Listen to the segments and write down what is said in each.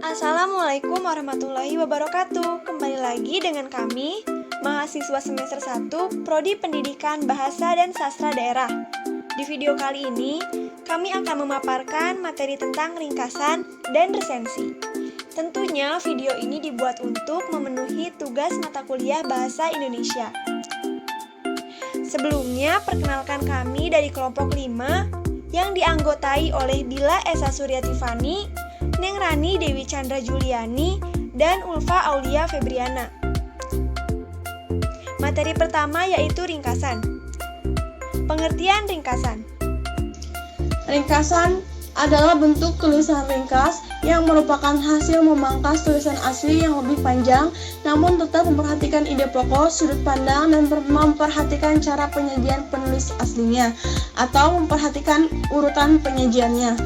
Assalamualaikum warahmatullahi wabarakatuh. Kembali lagi dengan kami, mahasiswa semester 1 Prodi Pendidikan Bahasa dan Sastra Daerah. Di video kali ini, kami akan memaparkan materi tentang ringkasan dan resensi. Tentunya video ini dibuat untuk memenuhi tugas mata kuliah Bahasa Indonesia. Sebelumnya, perkenalkan kami dari kelompok 5 yang dianggotai oleh Bila Esa Suryati Fani, Neng Rani Dewi Chandra Juliani, dan Ulfa Aulia Febriana. Materi pertama yaitu ringkasan. Pengertian ringkasan. Ringkasan adalah bentuk tulisan ringkas yang merupakan hasil memangkas tulisan asli yang lebih panjang, namun tetap memperhatikan ide pokok, sudut pandang, dan memperhatikan cara penyajian penulis aslinya, atau memperhatikan urutan penyajiannya.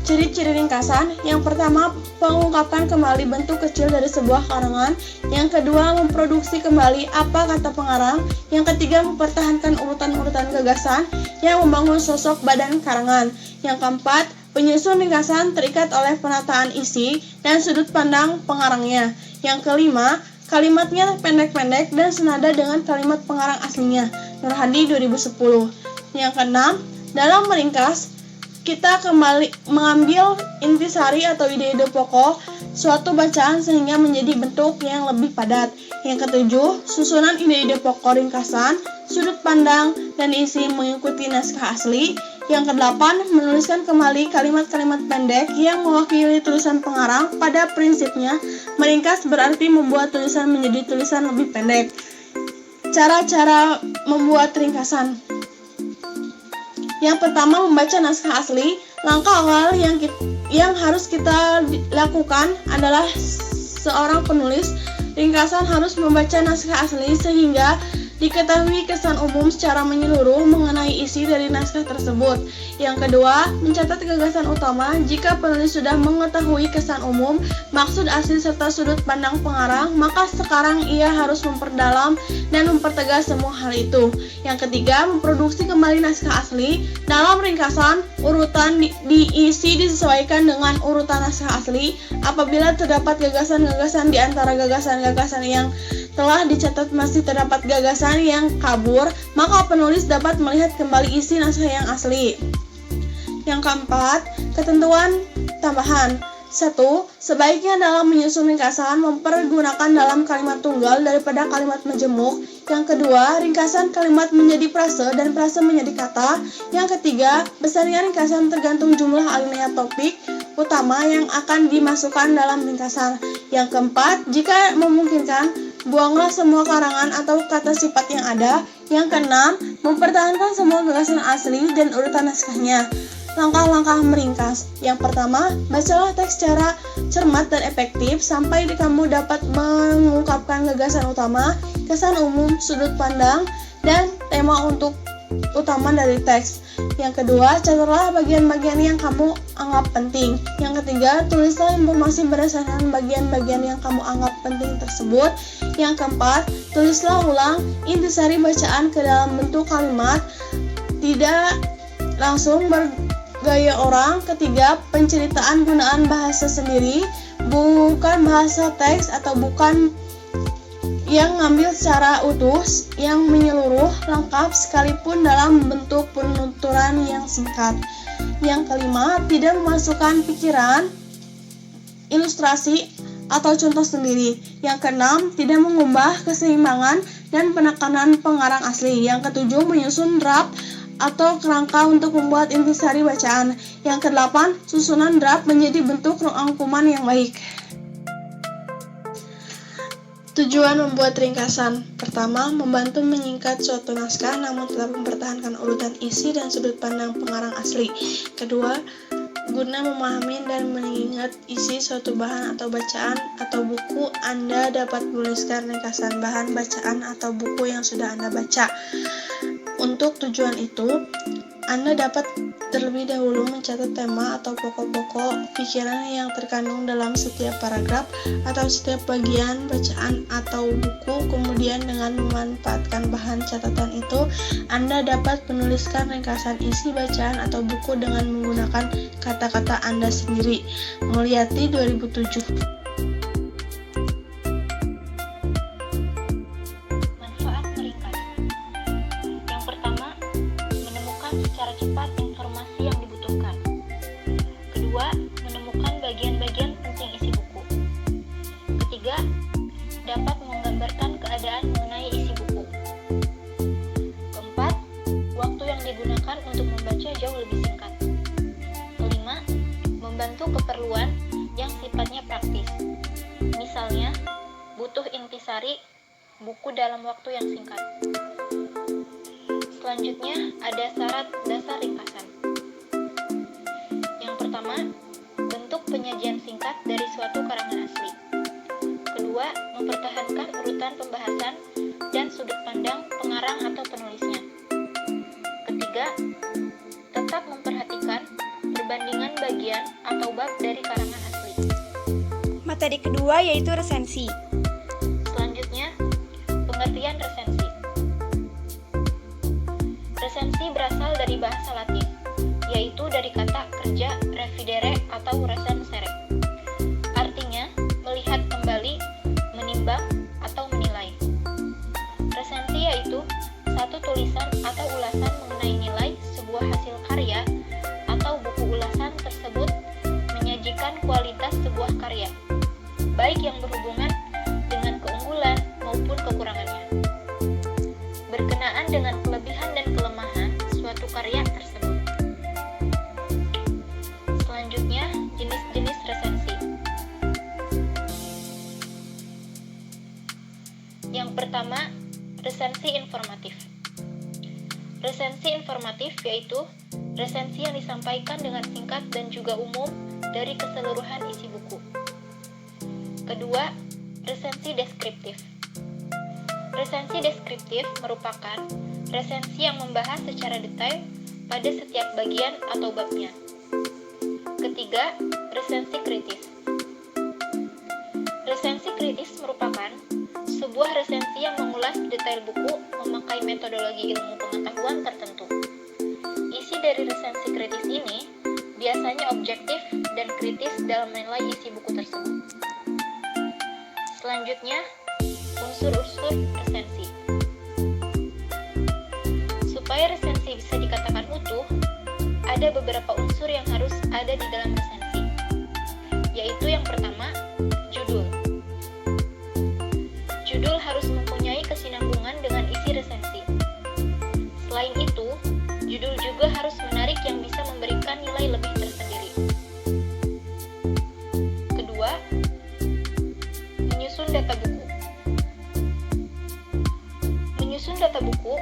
Ciri-ciri ringkasan: yang pertama, mengungkapkan kembali bentuk kecil dari sebuah karangan. Yang kedua, memproduksi kembali apa kata pengarang. Yang ketiga, mempertahankan urutan-urutan gagasan yang membangun sosok badan karangan. Yang keempat, penyusun ringkasan terikat oleh penataan isi dan sudut pandang pengarangnya. Yang kelima, kalimatnya pendek-pendek dan senada dengan kalimat pengarang aslinya. Nur Hadi 2010. Yang keenam, dalam meringkas, kita kembali mengambil intisari atau ide-ide pokok suatu bacaan sehingga menjadi bentuk yang lebih padat. Yang ketujuh, susunan ide-ide pokok ringkasan, sudut pandang, dan isi mengikuti naskah asli. Yang kedelapan, menuliskan kembali kalimat-kalimat pendek yang mewakili tulisan pengarang. Pada prinsipnya, meringkas berarti membuat tulisan menjadi tulisan lebih pendek. Cara-cara membuat ringkasan. Yang pertama, membaca naskah asli. Langkah awal yang harus kita lakukan adalah seorang penulis ringkasan harus membaca naskah asli sehingga diketahui kesan umum secara menyeluruh mengenai isi dari naskah tersebut. Yang kedua, mencatat gagasan utama. Jika penulis sudah mengetahui kesan umum, maksud asli serta sudut pandang pengarang, maka sekarang ia harus memperdalam dan mempertegas semua hal itu. Yang ketiga, memproduksi kembali naskah asli. Dalam ringkasan, urutan diisi disesuaikan dengan urutan naskah asli. Apabila terdapat gagasan-gagasan di antara gagasan-gagasan yang telah dicatat masih terdapat gagasan yang kabur, maka penulis dapat melihat kembali isi naskah yang asli. Yang keempat, ketentuan tambahan. 1. Sebaiknya dalam menyusun ringkasan mempergunakan dalam kalimat tunggal daripada kalimat majemuk. Yang kedua, ringkasan kalimat menjadi frase dan frase menjadi kata. Yang ketiga, besarnya ringkasan tergantung jumlah alinea topik utama yang akan dimasukkan dalam ringkasan. Yang keempat, jika memungkinkan, buanglah semua karangan atau kata sifat yang ada. Yang keenam, mempertahankan semua gagasan asli dan urutan naskahnya. Langkah-langkah meringkas. Yang pertama, bacalah teks secara cermat dan efektif sampai kamu dapat mengungkapkan gagasan utama, kesan umum, sudut pandang, dan tema untuk utama dari teks. Yang kedua, catatlah bagian-bagian yang kamu anggap penting. Yang ketiga, tulislah informasi berdasarkan bagian-bagian yang kamu anggap penting tersebut. Yang keempat, tulislah ulang intisari bacaan ke dalam bentuk kalimat, tidak langsung bergaya orang. Ketiga, penceritaan gunaan bahasa sendiri, bukan bahasa teks atau bukan yang ngambil secara utuh, yang menyeluruh, lengkap, sekalipun dalam bentuk penuturan yang singkat. Yang kelima, tidak memasukkan pikiran, ilustrasi, atau contoh sendiri. Yang keenam, tidak mengubah keseimbangan dan penekanan pengarang asli. Yang ketujuh, menyusun draft atau kerangka untuk membuat intisari bacaan. Yang kedelapan, susunan draft menjadi bentuk rangkuman yang baik. Tujuan membuat ringkasan. Pertama, membantu menyingkat suatu naskah namun tetap mempertahankan urutan isi dan sudut pandang pengarang asli. Kedua, guna memahami dan mengingat isi suatu bahan atau bacaan atau buku, Anda dapat menuliskan ringkasan bahan bacaan atau buku yang sudah Anda baca. Untuk tujuan itu, Anda dapat terlebih dahulu mencatat tema atau pokok-pokok pikiran yang terkandung dalam setiap paragraf atau setiap bagian bacaan atau buku. Kemudian dengan memanfaatkan bahan catatan itu, Anda dapat menuliskan ringkasan isi bacaan atau buku dengan menggunakan kata-kata Anda sendiri. Mulyati 2007. Manfaat meringkas. Yang pertama, menemukan secara cepat informasi yang dibutuhkan. Kedua, menemukan bagian-bagian penting isi buku. Ketiga, dapat menggambarkan keadaan mengenai isi buku. Keempat, waktu yang digunakan untuk membaca jauh lebih singkat. Kelima, membantu keperluan yang sifatnya praktis. Misalnya, butuh intisari buku dalam waktu yang singkat. Selanjutnya, ada syarat dasar ringkasan. Yang pertama, bentuk penyajian singkat dari suatu karangan asli. Kedua, mempertahankan urutan pembahasan dan sudut pandang pengarang atau penulisnya. Ketiga, tetap memperhatikan perbandingan bagian atau bab dari karangan asli. Materi kedua yaitu resensi. Selanjutnya, pengertian resensi. Resensi berasal dari bahasa Latin, yaitu dari kata kerja revidere atau recensere. Artinya, melihat kembali, menimbang, atau menilai. Resensi yaitu satu tulisan atau ulasan mengenai nilai sebuah hasil karya atau buku ulasan tersebut menyajikan kualitas sebuah karya, baik yang berhubungan dengan keunggulan maupun kekurangannya, berkenaan dengan kelebihan dan kelemahan suatu karya tersebut. Selanjutnya, jenis-jenis resensi. Yang pertama, resensi informatif. Resensi informatif yaitu resensi yang disampaikan dengan singkat dan juga umum dari keseluruhan isi buku. Kedua, resensi deskriptif. Resensi deskriptif merupakan resensi yang membahas secara detail pada setiap bagian atau babnya. Ketiga, resensi kritis. Resensi kritis merupakan sebuah resensi yang mengulas detail buku memakai metodologi ilmu pengetahuan tertentu. Isi dari resensi kritis ini biasanya objektif dan kritis dalam menilai isi buku tersebut. Selanjutnya, unsur-unsur resensi. Supaya resensi bisa dikatakan utuh, ada beberapa unsur yang harus ada di dalam resensi, yaitu yang pertama, judul. Judul harus mempunyai kesinambungan dengan isi resensi. Selain itu, judul juga harus menarik yang bisa memberikan nilai lebih tersendiri. Kedua, menyusun data buku. Menyusun data buku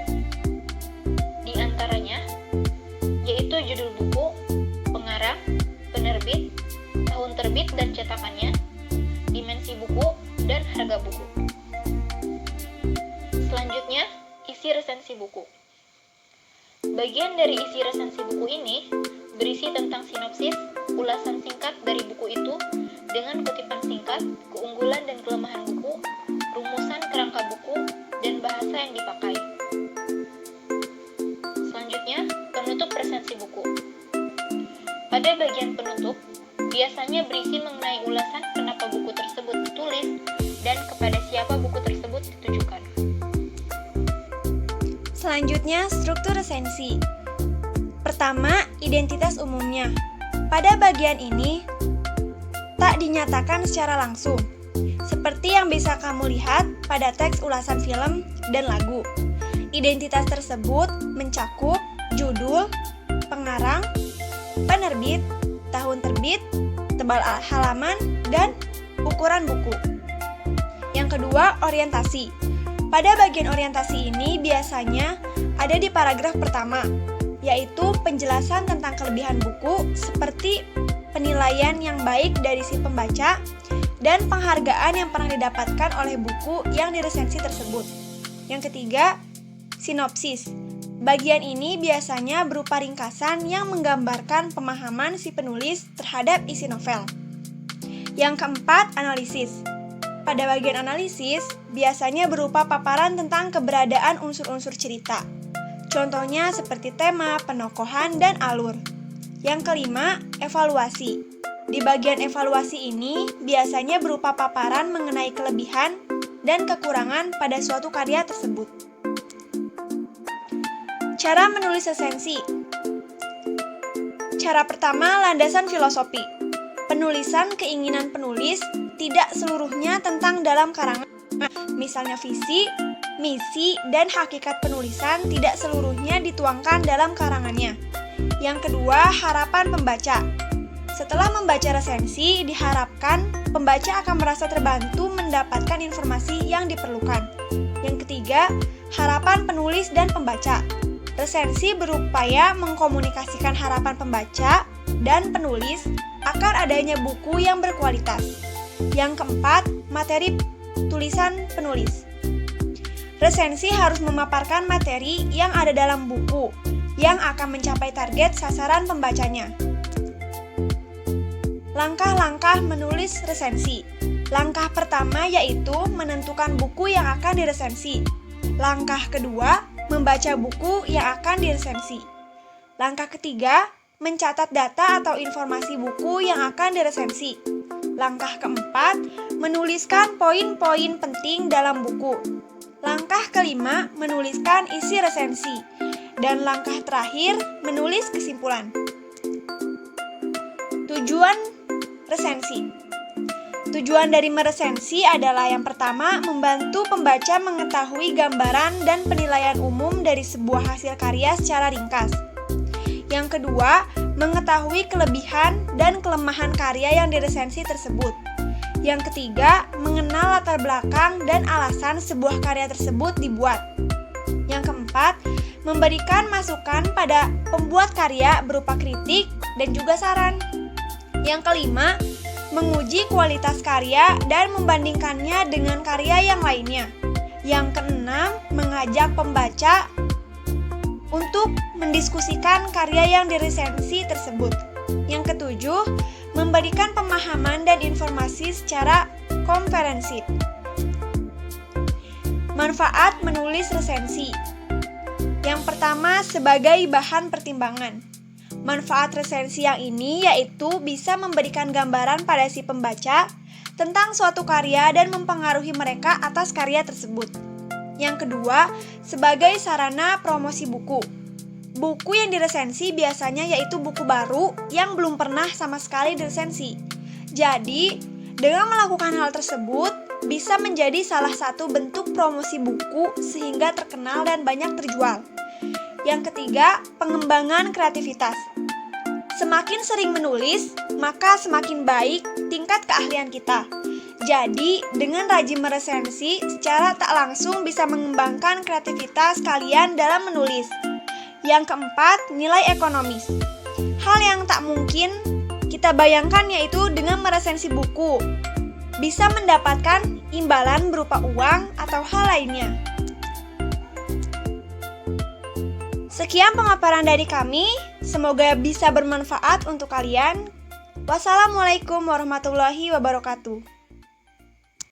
diantaranya yaitu judul buku, pengarang, penerbit, tahun terbit dan cetakannya, dimensi buku, dan harga buku. Selanjutnya, isi resensi buku. Bagian dari isi resensi buku ini berisi tentang sinopsis, ulasan singkat dari buku itu dengan kutipan singkat, keunggulan dan kelemahan buku, rumusan kerangka buku, dan bahasa yang dipakai. Selanjutnya, penutup resensi buku. Pada bagian penutup, biasanya berisi mengenai ulasan kenapa buku tersebut ditulis dan kepada siapa buku tersebut ditujukan. Selanjutnya, struktur resensi. Pertama, identitas umumnya. Pada bagian ini, tak dinyatakan secara langsung, seperti yang bisa kamu lihat pada teks ulasan film dan lagu. Identitas tersebut mencakup judul, pengarang, penerbit, tahun terbit, tebal halaman, dan ukuran buku. Yang kedua, orientasi. Pada bagian orientasi ini biasanya ada di paragraf pertama, yaitu penjelasan tentang kelebihan buku seperti penilaian yang baik dari si pembaca dan penghargaan yang pernah didapatkan oleh buku yang diresensi tersebut. Yang ketiga, sinopsis. Bagian ini biasanya berupa ringkasan yang menggambarkan pemahaman si penulis terhadap isi novel. Yang keempat, analisis. Pada bagian analisis, biasanya berupa paparan tentang keberadaan unsur-unsur cerita. Contohnya seperti tema, penokohan, dan alur. Yang kelima, evaluasi. Di bagian evaluasi ini, biasanya berupa paparan mengenai kelebihan dan kekurangan pada suatu karya tersebut. Cara menulis resensi. Cara pertama, landasan filosofi. Penulisan keinginan penulis tidak seluruhnya tentang dalam karangan. Misalnya visi, misi, dan hakikat penulisan tidak seluruhnya dituangkan dalam karangannya. Yang kedua, harapan pembaca. Setelah membaca resensi, diharapkan pembaca akan merasa terbantu mendapatkan informasi yang diperlukan. Yang ketiga, harapan penulis dan pembaca. Resensi berupaya mengkomunikasikan harapan pembaca dan penulis akan adanya buku yang berkualitas. Yang keempat, materi tulisan penulis. Resensi harus memaparkan materi yang ada dalam buku yang akan mencapai target sasaran pembacanya. Langkah-langkah menulis resensi. Langkah pertama yaitu menentukan buku yang akan diresensi. Langkah kedua, membaca buku yang akan diresensi. Langkah ketiga, mencatat data atau informasi buku yang akan diresensi. Langkah keempat, menuliskan poin-poin penting dalam buku. Langkah kelima, menuliskan isi resensi. Dan langkah terakhir, menulis kesimpulan. Tujuan resensi. Tujuan dari meresensi adalah yang pertama, membantu pembaca mengetahui gambaran dan penilaian umum dari sebuah hasil karya secara ringkas. Yang kedua, mengetahui kelebihan dan kelemahan karya yang diresensi tersebut. Yang ketiga, mengenal latar belakang dan alasan sebuah karya tersebut dibuat. Yang keempat, memberikan masukan pada pembuat karya berupa kritik dan juga saran. Yang kelima, menguji kualitas karya dan membandingkannya dengan karya yang lainnya. Yang keenam, mengajak pembaca untuk mendiskusikan karya yang diresensi tersebut. Yang ketujuh, memberikan pemahaman dan informasi secara komprehensif. Manfaat menulis resensi. Yang pertama, sebagai bahan pertimbangan. Manfaat resensi yang ini yaitu bisa memberikan gambaran pada si pembaca tentang suatu karya dan mempengaruhi mereka atas karya tersebut. Yang kedua, sebagai sarana promosi buku. Buku yang diresensi biasanya yaitu buku baru yang belum pernah sama sekali diresensi. Jadi, dengan melakukan hal tersebut, bisa menjadi salah satu bentuk promosi buku sehingga terkenal dan banyak terjual. Yang ketiga, pengembangan kreativitas. Semakin sering menulis, maka semakin baik tingkat keahlian kita. Jadi, dengan rajin meresensi, secara tak langsung bisa mengembangkan kreativitas kalian dalam menulis. Yang keempat, nilai ekonomis. Hal yang tak mungkin kita bayangkan yaitu dengan meresensi buku, bisa mendapatkan imbalan berupa uang atau hal lainnya. Sekian pemaparan dari kami, semoga bisa bermanfaat untuk kalian. Wassalamualaikum warahmatullahi wabarakatuh.